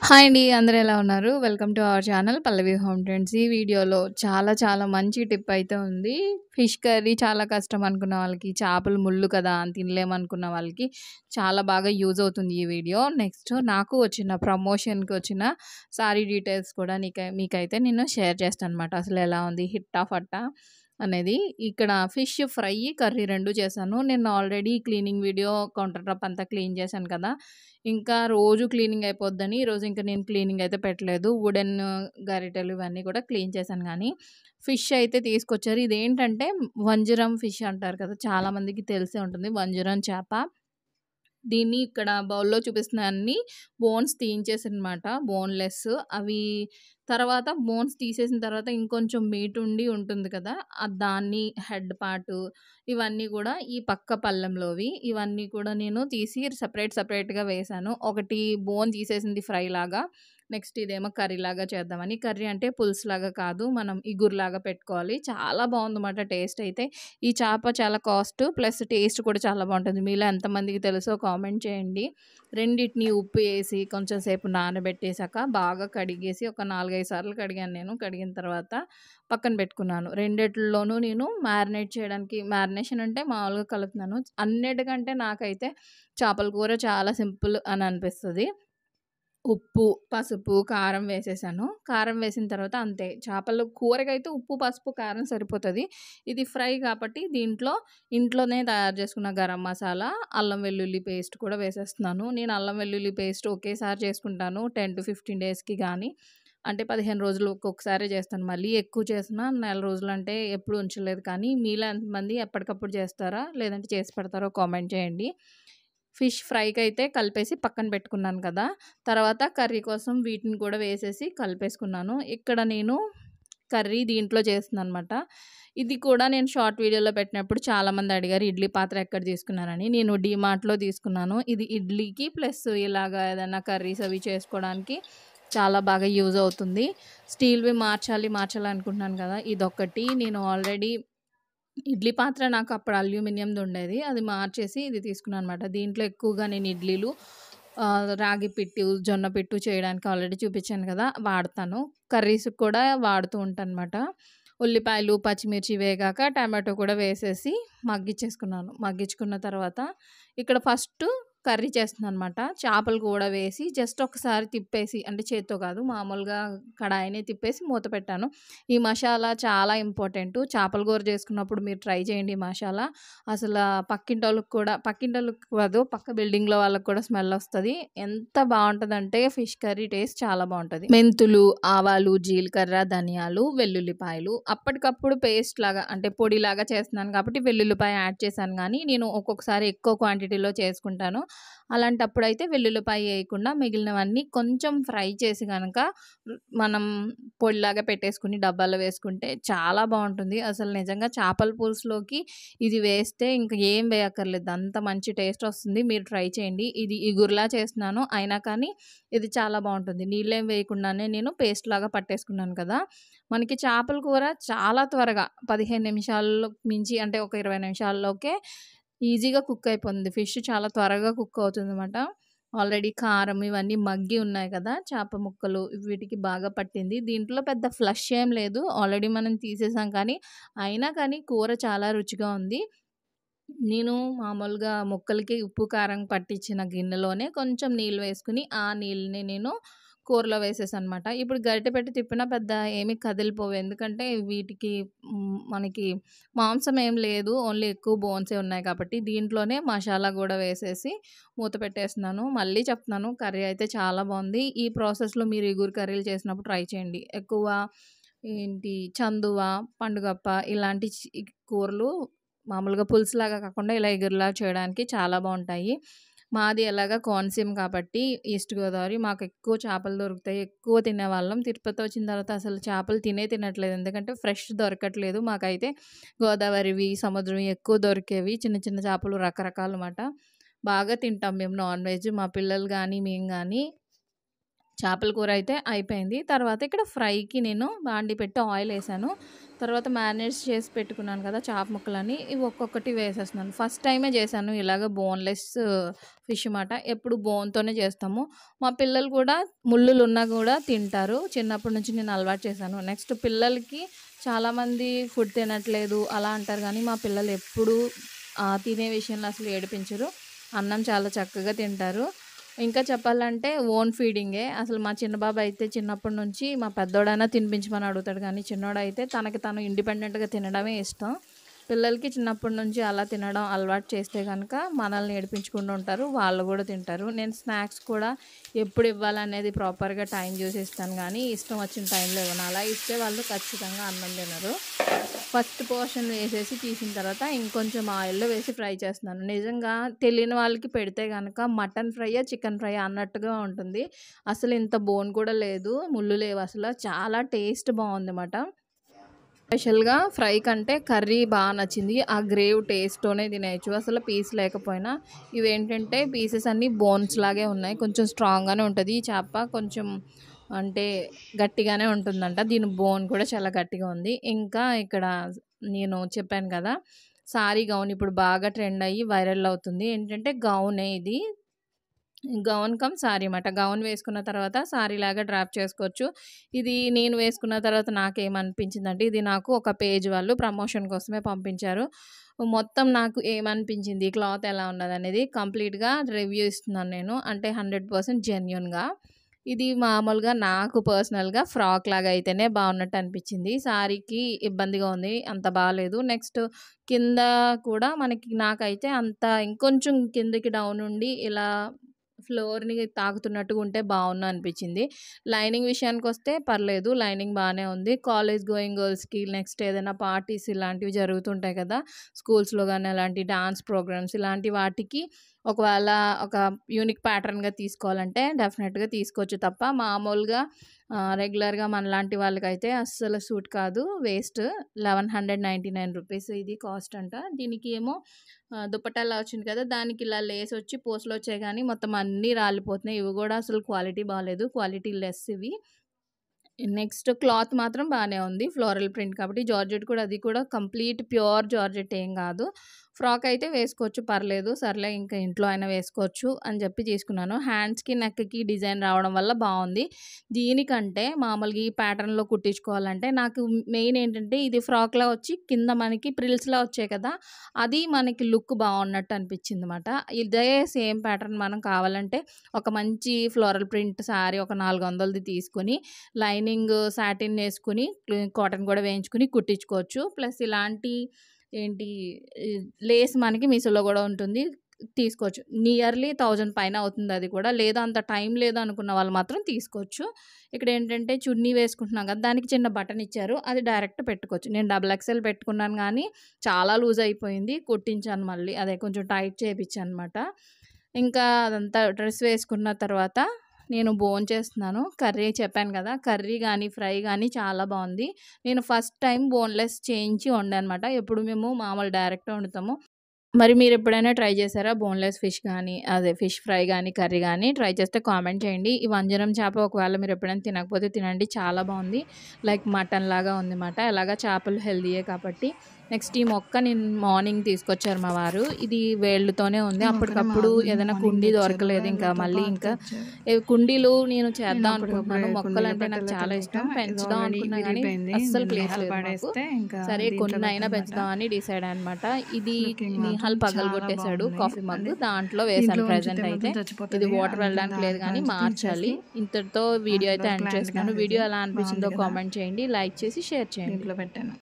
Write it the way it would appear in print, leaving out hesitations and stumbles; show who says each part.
Speaker 1: Hi అండి. అందరూ ఎలా ఉన్నారు? Welcome to our channel Pallavi home trends. ఈ వీడియోలో చాలా మంచి టిప్ అయితే ఉంది. ఫిష్ కర్రీ చాలా కష్టం అనుకున్న వాళ్ళకి, చేపలు ముళ్ళు కదా అని తినలేమనుకున్న వాళ్ళకి చాలా బాగా యూజ్ అవుతుంది ఈ వీడియో. నెక్స్ట్ నాకు వచ్చిన ప్రమోషన్‌కి వచ్చిన సారీ డీటెయిల్స్ కూడా మీకైతే నేను షేర్ చేస్తానన్నమాట. అసలు ఎలా ఉంది హిట్టా ఫట్టా అనేది. ఇక్కడ ఫిష్ ఫ్రై, కర్రీ 2 చేశాను. నేను already cleaning video counter top అంతా క్లీన్ చేశాను కదా! ఇంకా రోజు క్లీనింగ్ అయిపోద్దని ఈరోజు ఇంక నేను క్లీనింగ్ అయితే పెట్టలేదు. వుడెన్ గరిటెలు ఇవన్నీ కూడా క్లీన్ చేశాను గానీ, ఫిష్ అయితే తీసుకొచ్చారు. ఇదేంటంటే వంజరం ఫిష్ అంటారు కదా! చాలా మందికి తెలిసే ఉంటుంది. వంజరం చేప. దీన్ని ఇక్కడ బౌల్‌లో చూపిస్తున్న అన్నీ బోన్స్ తీయించేసానమాట. బోన్‌లెస్. అవి తర్వాత బోన్స్ తీసేసిన తర్వాత ఇంకొంచెం మీట్ ఉండి ఉంటుంది కదా! దాన్ని హెడ్ పార్టు ఇవన్నీ గూడా ఈ పక్క పళ్ళెంలోవి. ఇవన్నీ కూడా నేను తీసి సెపరేట్‌గా వేశాను. ఒకటి బోన్ తీసేసింది ఫ్రైలాగా. నెక్స్ట్ ఇదేమో కర్రీలాగా చేద్దామని. కర్రీ అంటే పులుసులాగా కాదు. మనం ఇగురులాగా పెట్టుకోవాలి. చాలా బావుందన్నమాట టేస్ట్ అయితే. ఈ చేప చాలా కాస్ట్ ప్లస్ టేస్ట్ కూడా చాలా బావుంటుంది. మీలో ఎంతమందికి తెలుసో కామెంట్ చేయండి. రెండిటిని ఉప్పు ఏసి కొంచెం సేపు నానబెట్టేసాక బాగా కడిగేసి ఒక 4, 5 సార్లు కడిగాను నేను. కడిగిన తర్వాత పక్కన పెట్టుకున్నాను. రెండిట్లలోనూ నేను మ్యారినేషన్ అంటే మామూలుగా కలుపుతున్నాను. అన్నిటికంటే నాకైతే చేపల కూర చాలా సింపుల్ అని అనిపిస్తది. ఉప్పు, పసుపు, కారం వేసేసాను. కారం వేసిన తర్వాత అంతే. చేపల కూరకైతే ఉప్పు, పసుపు, కారం సరిపోతది. ఇది ఫ్రై కాబట్టి దీంట్లో ఇంట్లోనే తయారు చేసుకున్న గరం మసాలా, అల్లం వెల్లుల్లి పేస్ట్ కూడా వేసేస్తున్నాను. నేను అల్లం వెల్లుల్లి పేస్ట్ ఒకేసారి చేసుకుంటాను. 10-15 డేస్‌కి గానీ, అంటే 15 రోజులు ఒక్కొక్కసారే చేస్తాను. మళ్ళీ ఎక్కువ చేసినా నెల రోజులంటే ఎప్పుడు ఉంచలేదు. కానీ మీలో ఎంతమంది ఎప్పటికప్పుడు చేస్తారా? లేదంటే చేసి పెడతారో కామెంట్ చేయండి. ఫిష్ ఫ్రైకైతే కలిపేసి పక్కన పెట్టుకున్నాను కదా! తర్వాత కర్రీ కోసం వీటిని కూడా వేసేసి కలిపేసుకున్నాను. ఇక్కడ నేను కర్రీ దీంట్లో చేస్తున్నాననమాట. ఇది కూడా నేను షార్ట్ వీడియోలో పెట్టినప్పుడు చాలామంది అడిగారు ఇడ్లీ పాత్ర ఎక్కడ తీసుకున్నారని. నేను డీమార్ట్‌లో తీసుకున్నాను. ఇది ఇడ్లీకి ప్లస్ ఇలాగా ఏదైనా కర్రీస్ అవి చేసుకోవడానికి చాలా బాగా యూజ్ అవుతుంది. స్టీల్‌వి మార్చాలి అనుకుంటున్నాను కదా! ఇదొక్కటి నేను ఆల్రెడీ ఇడ్లీ పాత్ర నాకు అప్పుడు అల్యూమినియంది ఉండేది. అది మార్చేసి ఇది తీసుకున్నాననమాట. దీంట్లో ఎక్కువగా నేను ఇడ్లీలు రాగి పిట్టు, జొన్న పిట్టు చేయడానికి ఆల్రెడీ చూపించాను కదా! వాడతాను. కర్రీస్‌కి కూడా వాడుతూ ఉంటానన్నమాట. ఉల్లిపాయలు, పచ్చిమిర్చి వేగాక టమాటో కూడా వేసేసి మగ్గిచ్చేసుకున్నాను. మగ్గించుకున్న తర్వాత ఇక్కడ ఫస్టు కర్రీ చేస్తున్నాననమాట. చేపలు కూడా వేసి జస్ట్ ఒకసారి తిప్పేసి అంటే చేత్తో కాదు మామూలుగా కడాయిని తిప్పేసి మూత పెట్టాను. ఈ మసాలా చాలా ఇంపార్టెంటు. చేపల కూర చేసుకున్నప్పుడు మీరు ట్రై చేయండి ఈ మసాలా. పక్కింటోళ్ళకి కాదు పక్క బిల్డింగ్‌లో వాళ్ళకి కూడా స్మెల్ వస్తది. ఎంత బావుంటదంటే ఫిష్ కర్రీ టేస్ట్ చాలా బావుంటది. మెంతులు, ఆవాలు, జీలకర్ర, ధనియాలు, వెల్లుల్లిపాయలు అప్పటికప్పుడు పేస్ట్ లాగా అంటే పొడిలాగా చేస్తున్నాను కాబట్టి వెల్లుల్లిపాయ యాడ్ చేశాను గానీ, నేను ఒక్కొక్కసారి ఎక్కువ క్వాంటిటీలో చేసుకుంటాను. అలాంటప్పుడైతే వెల్లుల్లిపాయ ఏయకుండా మిగిలినవన్నీ కొంచెం ఫ్రై చేసి గనక మనం పొడిలాగా పెట్టేసుకుని డబ్బాలో వేసుకుంటే చాలా బావుంటుంది. అసలు నిజంగా చేపల పులుసులోకి ఇది వేస్తే ఇంక ఏం వేయక్కర్లేదు. అంత మంచి టేస్ట్ వస్తుంది. మీరు ట్రై చేయండి. ఇది ఇగురులా చేస్తున్నాను. అయినా కానీ ఇది చాలా బావుంటుంది. నీళ్ళేం వేయకుండానే నేను పేస్ట్‌లాగా పట్టేసుకున్నాను కదా! మనకి చేపల కూర చాలా త్వరగా 15 నిమిషాల్లో మించి అంటే ఒక 20 నిమిషాల్లోకే ఈజీగా కుక్ అయిపోతుంది. ఫిష్ చాలా త్వరగా కుక్ అవుతుందన్నమాట. ఆల్రెడీ కారం ఇవన్నీ మగ్గి ఉన్నాయి కదా! చేప ముక్కలు వీటికి బాగా పట్టింది. దీంట్లో పెద్ద ఫ్లష్ ఏం లేదు. ఆల్రెడీ మనం తీసేసాం కానీ, అయినా కానీ కూర చాలా రుచిగా ఉంది. నేను మామూలుగా ముక్కలకి ఉప్పు, కారం పట్టించిన గిన్నెలోనే కొంచెం నీళ్ళు వేసుకొని, ఆ నీళ్ళని నేను కూరలో వేసేసాననమాట. ఇప్పుడు గరిటె పెట్టి తిప్పినా పెద్ద ఏమి కదిలిపోవు. ఎందుకంటే వీటికి మనకి మాంసం ఏం లేదు. ఓన్లీ ఎక్కువ బోన్సే ఉన్నాయి కాబట్టి దీంట్లోనే మసాలా గూడా వేసేసి మూత పెట్టేస్తున్నాను. మళ్ళీ చెప్తున్నాను కర్రీ అయితే చాలా బావుంది. ఈ ప్రాసెస్‌లో మీరు ఇగురు కర్రీలు చేసినప్పుడు ట్రై చేయండి. ఎక్కువ చందువ, పండుగప్ప ఇలాంటి కూరలు మామూలుగా పులుసులాగా కాకుండా ఇలా ఇగురులాగా చేయడానికి చాలా బావుంటాయి. మాది ఎలాగా కోనసీమ కాబట్టి ఈస్ట్ గోదావరి మాకెక్కువ చేపలు దొరుకుతాయి. ఎక్కువ తినేవాళ్ళం. తిరుపతి వచ్చిన తర్వాత అసలు చేపలు తినట్లేదు. ఎందుకంటే ఫ్రెష్ దొరకట్లేదు. మాకైతే గోదావరివి, సముద్రంవి ఎక్కువ దొరికేవి. చిన్న చిన్న చేపలు రకరకాలమాట. బాగా తింటాం మేము నాన్ వెజ్. మా పిల్లలు గానీ, మేము గానీ. చేపల కూర అయితే అయిపోయింది. తర్వాత ఇక్కడ ఫ్రైకి నేను బాండీ పెట్టి ఆయిల్ ఏసాను. తర్వాత మ్యారినేట్స్ చేసి పెట్టుకున్నాను కదా చేప ముక్కలని, ఇవి ఒక్కొక్కటి వేసేస్తున్నాను. ఫస్ట్ టైమే చేశాను ఇలాగ బోన్‌లెస్ ఫిష్ మాట. ఎప్పుడు బోన్‌తోనే చేస్తాము. మా పిల్లలు కూడా ముళ్ళులున్నా కూడా తింటారు. చిన్నప్పటి నుంచి నేను అలవాటు చేశాను. నెక్స్ట్ పిల్లలకి చాలామంది ఫుడ్ తినట్లేదు అలా అంటారు కానీ మా పిల్లలు ఎప్పుడూ తినే విషయంలో అసలు ఏడిపించరు. అన్నం చాలా చక్కగా తింటారు. ఇంకా చెప్పాలంటే ఓన్ ఫీడింగే. అసలు మా చిన్న బాబు అయితే చిన్నప్పటి నుంచి మా పెద్దోడైనా తినిపించమని అడుగుతాడు కానీ చిన్నోడైతే తనకి తను ఇండిపెండెంట్‌గా తినడమే ఇష్టం. పిల్లలకి చిన్నప్పటి నుంచి అలా తినడం అలవాటు చేస్తే కనుక మనల్ని ఏడిపించకుండా ఉంటారు. వాళ్ళు కూడా తింటారు. నేను స్నాక్స్ కూడా ఎప్పుడు ఇవ్వాలనేది ప్రాపర్‌గా టైం చూసి ఇస్తాను కానీ ఇష్టం వచ్చిన టైంలో ఇవ్వను. అలా ఇస్తే వాళ్ళు ఖచ్చితంగా అన్నం తినరు. ఫస్ట్ పోర్షన్ వేసేసి తీసిన తర్వాత ఇంకొంచెం ఆయిల్‌లో వేసి ఫ్రై చేస్తున్నాను. నిజంగా తెలియని వాళ్ళకి పెడితే గనక మటన్ ఫ్రైయా, చికెన్ ఫ్రైయా అన్నట్టుగా ఉంటుంది. అసలు ఇంత బోన్ కూడా లేదు. ముళ్ళు లేవు అసల. చాలా టేస్ట్ బావుందన్నమాట. స్పెషల్‌గా ఫ్రై కంటే కర్రీ బాగా నచ్చింది. ఆ గ్రేవ్ టేస్ట్‌తోనే తినేయొచ్చు. అసలు పీస్ లేకపోయినా. ఇవేంటంటే పీసెస్ అన్నీ బోన్స్ లాగే ఉన్నాయి. కొంచెం స్ట్రాంగ్‌గానే ఉంటది. ఈ చేప కొంచెం అంటే గట్టిగానే ఉంటుందంట. దీని బోన్ కూడా చాలా గట్టిగా ఉంది. ఇంకా ఇక్కడ నేను చెప్పాను కదా! సారీ గౌన్ ఇప్పుడు బాగా ట్రెండ్ అయ్యి వైరల్ అవుతుంది. ఏంటంటే గౌనే ఇది. గౌన్ కమ్ సారీ మాట. గౌన్ వేసుకున్న తర్వాత సారీలాగా డ్రాప్ చేసుకోవచ్చు. ఇది నేను వేసుకున్న తర్వాత నాకేమనిపించిందంటే, ఇది నాకు ఒక పేజ్ వాళ్ళు ప్రమోషన్ కోసమే పంపించారు. మొత్తం నాకు ఏమనిపించింది, క్లాత్ ఎలా ఉన్నదనేది కంప్లీట్‌గా రివ్యూ ఇస్తున్నాను నేను. అంటే 100% జెన్యూన్‌గా. ఇది మామూలుగా నాకు పర్సనల్‌గా ఫ్రాక్ లాగా అయితేనే బాగున్నట్టు అనిపించింది. సారీకి ఇబ్బందిగా ఉంది. అంత బాలేదు. నెక్స్ట్ కింద కూడా నాకైతే అంత ఇంకొంచెం కిందకి డౌన్ ఉండి ఇలా ఫ్లోర్‌ని తాకుతున్నట్టుగా ఉంటే బావున్ను అనిపించింది. లైనింగ్ విషయానికొస్తే పర్లేదు. లైనింగ్ బానే ఉంది. కాలేజ్ గోయింగ్ గర్ల్స్‌కి నెక్స్ట్ ఏదైనా పార్టీస్ ఇలాంటివి జరుగుతుంటాయి కదా! స్కూల్స్‌లో గాని అలాంటి డాన్స్ ప్రోగ్రామ్స్ ఇలాంటి వాటికి ఒకవేళ ఒక యూనిక్ ప్యాటర్న్‌గా తీసుకోవాలంటే డెఫినెట్‌గా తీసుకోవచ్చు తప్ప మామూలుగా రెగ్యులర్‌గా మనలాంటి వాళ్ళకైతే అస్సలు సూట్ కాదు. వేస్ట్. రూ. 1199 ఇది కాస్ట్ అంట. దీనికి ఏమో దుపట్టాలా వచ్చింది కదా! దానికి ఇలా లేస్ వచ్చి పూసలొచ్చాయి గానీ మొత్తం అన్నీ రాలిపోతున్నాయి. ఇవి కూడా అసలు క్వాలిటీ బాలేదు. క్వాలిటీ లెస్ ఇవి. నెక్స్ట్ క్లాత్ మాత్రం బానే ఉంది. ఫ్లోరల్ ప్రింట్ కాబట్టి జార్జెట్ కూడా అది కూడా కంప్లీట్ ప్యూర్ జార్జెట్ ఏం కాదు. ఫ్రాక్ అయితే వేసుకోవచ్చు పర్లేదు. సర్లే ఇంకా ఇంట్లో అయినా వేసుకోవచ్చు అని చెప్పి తీసుకున్నాను. హ్యాండ్స్‌కి, నెక్‌కి డిజైన్ రావడం వల్ల బావుంది. దీనికంటే మామూలుగా ఈ ప్యాటర్న్‌లో కుట్టించుకోవాలంటే నాకు మెయిన్ ఏంటంటే ఇది ఫ్రాక్‌లా వచ్చి కింద మనకి ప్రిల్స్‌లా వచ్చాయి కదా! అది మనకి లుక్ బావున్నట్టు అనిపించిందన్నమాట. ఇదే సేమ్ ప్యాటర్న్ మనం కావాలంటే ఒక మంచి ఫ్లోరల్ ప్రింట్ సారీ ఒక 400ది తీసుకొని లైనింగ్ సాటిన్ వేసుకొని కాటన్ కూడా వేయించుకొని కుట్టించుకోవచ్చు. ప్లస్ ఇలాంటి లేస్ మనకి మీషోలో కూడా ఉంటుంది. తీసుకోవచ్చు. నియర్లీ 1000 పైన అవుతుంది అది కూడా. లేదా అంత టైం లేదు అనుకున్న వాళ్ళు మాత్రం తీసుకోవచ్చు. ఇక్కడ ఏంటంటే చున్నీ వేసుకుంటున్నాం కదా! దానికి చిన్న బటన్ ఇచ్చారు. అది డైరెక్ట్ పెట్టుకోవచ్చు. నేను డబుల్ ఎక్సెల్ పెట్టుకున్నాను కానీ చాలా లూజ్ అయిపోయింది. కుట్టించాను మళ్ళీ. అదే కొంచెం టైట్ చేపించాను అనమాట. ఇంకా అదంతా డ్రెస్ వేసుకున్న తర్వాత నేను భోంచేస్తున్నాను. కర్రీ చెప్పాను కదా! కర్రీ గానీ, ఫ్రై గానీ చాలా బావుంది. నేను ఫస్ట్ టైం బోన్‌లెస్ చేయించి వండానమాట. ఎప్పుడు మేము మామూలు డైరెక్టే వండుతాము. మరి మీరెప్పుడైనా ట్రై చేశారా? బోన్‌లెస్ ఫిష్ గానీ, అదే ఫిష్ ఫ్రై గానీ, కర్రీ గానీ ట్రై చేస్తే కామెంట్ చేయండి. ఈ వంజరం చేప ఒకవేళ మీరెప్పుడైనా తినకపోతే తినండి. చాలా బావుంది. లైక్ మటన్ లాగా ఉందన్నమాట. ఎలాగా చేపలు హెల్తీయే కాబట్టి. నెక్స్ట్ ఈ మొక్క నేను మార్నింగ్ తీసుకొచ్చారు మా వారు. ఇది వేళ్ళుతోనే ఉంది. అప్పటికప్పుడు ఏదైనా కుండీ దొరకలేదు. ఇంకా మళ్ళీ కుండీలు నేను చేద్దాం అనుకుంటున్నాను. మొక్కలంటే నాకు చాలా ఇష్టం. పెంచుదాం అనుకున్నా కానీ అస్సలు ప్లేస్ లేదు మాకు. సరే కొన్నైనా పెంచుదామని డిసైడ్ అనమాట. ఇది నిహాల్ పగలగొట్టేశాడు కాఫీ మగ్. దాంట్లో వేసాను ప్రెజెంట్ అయితే. ఇది వాటర్ వెళ్ళడానికి లేదు కానీ మార్చాలి. ఇంతటితో వీడియో అయితే ఎండ్ చేస్తున్నాను. వీడియో ఎలా అనిపించిందో కామెంట్ చేయండి. లైక్ చేసి షేర్ చేయండి.
Speaker 2: పెట్టాను.